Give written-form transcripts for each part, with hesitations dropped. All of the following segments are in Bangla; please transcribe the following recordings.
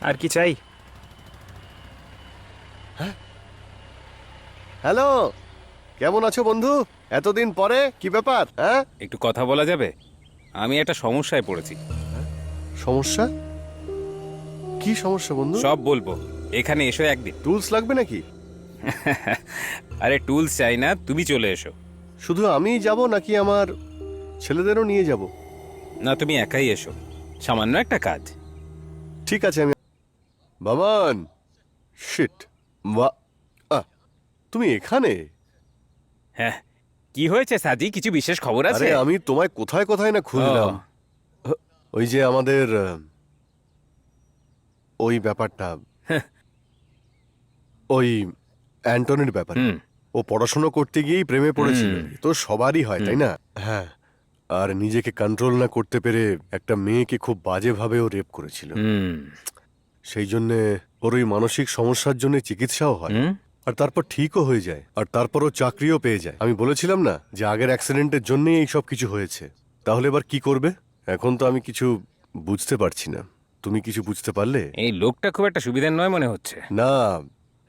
আর কি চাই? হ্যালো, কেমন আছো বন্ধু? এতদিন পরে কি ব্যাপার? হ্যাঁ, একটু কথা বলা যাবে? আমি একটা সমস্যায় পড়েছি। সমস্যা? কি সমস্যা বন্ধু? সব বলবো, এখানে এসো একদিন। টুলস লাগবে নাকি? আরে টুলস চাই না, তুমি চলে এসো। শুধু আমিই যাব নাকি আমার ছেলেদেরও নিয়ে যাব? না, তুমি একাই এসো, সামান্য একটা কাজ। ঠিক আছে, আমি বাবান। শিট। তুমি এখানে? হ্যাঁ, কি হয়েছে সাজি? কিছু বিশেষ খবর আছে? আরে আমি তোমায় কোথায় কোথায় না খুঁজলাম। ওই যে আমাদের ওই ব্যাপারটা, ওই অ্যান্টনির ব্যাপারে। হুম। ও পড়াশোনা করতে গিয়েই প্রেমে পড়েছিল। হুম। তো সবারই হয়, তাই না? হ্যাঁ। আর নিজেকে কন্ট্রোল না করতে পেরে একটা মেয়েকে খুব বাজেভাবে ও রেপ করেছিল। হুম। সেই জন্যে ওর ওই মানসিক সমস্যার জন্য চিকিৎসাও হয়। হুম? আর তারপর ঠিকও হয়ে যায়, আর তারপর ও চাকরিও পেয়ে যায়। আমি বলেছিলাম না যে আগের অ্যাক্সিডেন্টের জন্যই এই সব কিছু হয়েছে। তাহলে এবার কি করবে? এখন তো আমি কিছু বুঝতে পারছি না। তুমি কিছু বুঝতে পারলে? এই লোকটা খুব একটা সুবিধার নয় মনে হচ্ছে। না,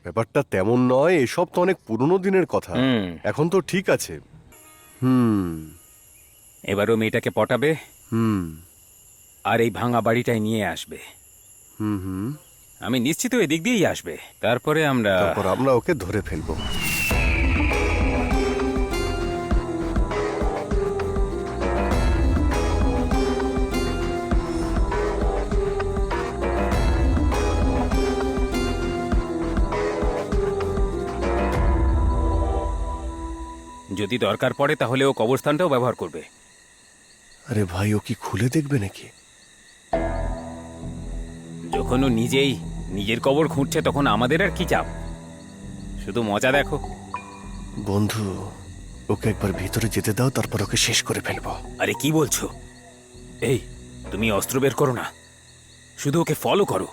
ব্যাপারটা তেমন নয়। এসব তো অনেক পুরনো দিনের কথা। হুম। এখন তো ঠিক আছে। হুম। এবারও মেয়েটাকে পটাবে হুম। আর এই ভাঙা বাড়িটায় নিয়ে আসবে। হুম। হুম। আমি নিশ্চিত এদিক দিয়েই আসবে। তারপরে আমরা তারপর আমরা ওকে ধরে ফেলবো। যদি দরকার পড়ে তাহলে ও কবরস্থানটাও ব্যবহার করবে। আরে ভাই, ও কি খুলে দেখবে নাকি? যখন ও নিজেই নিজের কবর খুঁড়ছে তখন আমাদের আর কি চাপ? শুধু মজা দেখো। বন্ধু, ওকে একবার ভিতরে যেতে দাও, তারপর ওকে শেষ করে ফেলবো। আরে কি বলছো? এই, তুমি অস্ত্র বের করো না, শুধু ওকে ফলো করো।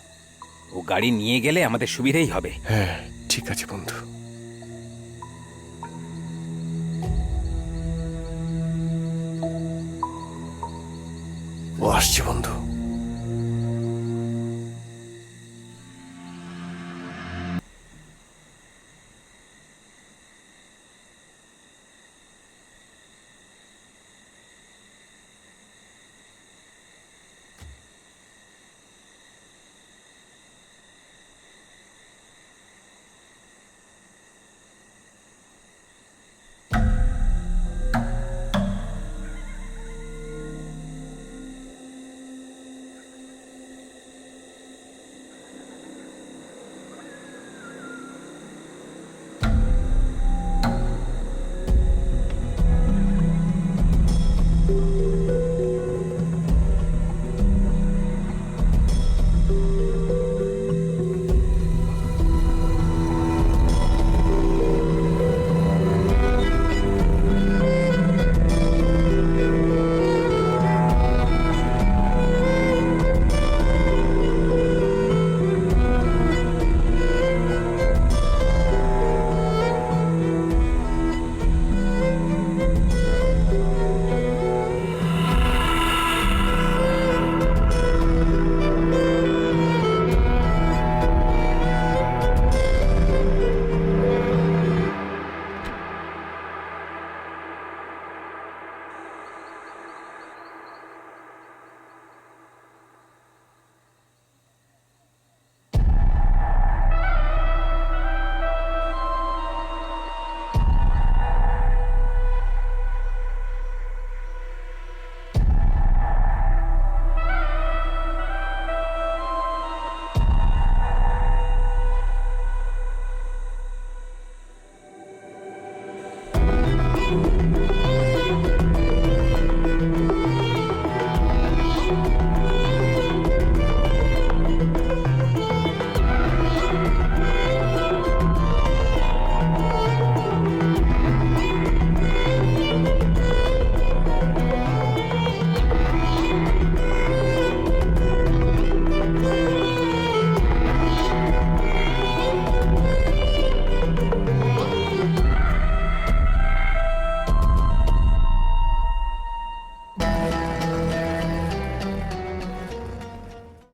ও গাড়ি নিয়ে গেলে আমাদের সুবিধাই হবে। হ্যাঁ, ঠিক আছে বন্ধু। ও আসছে বন্ধু।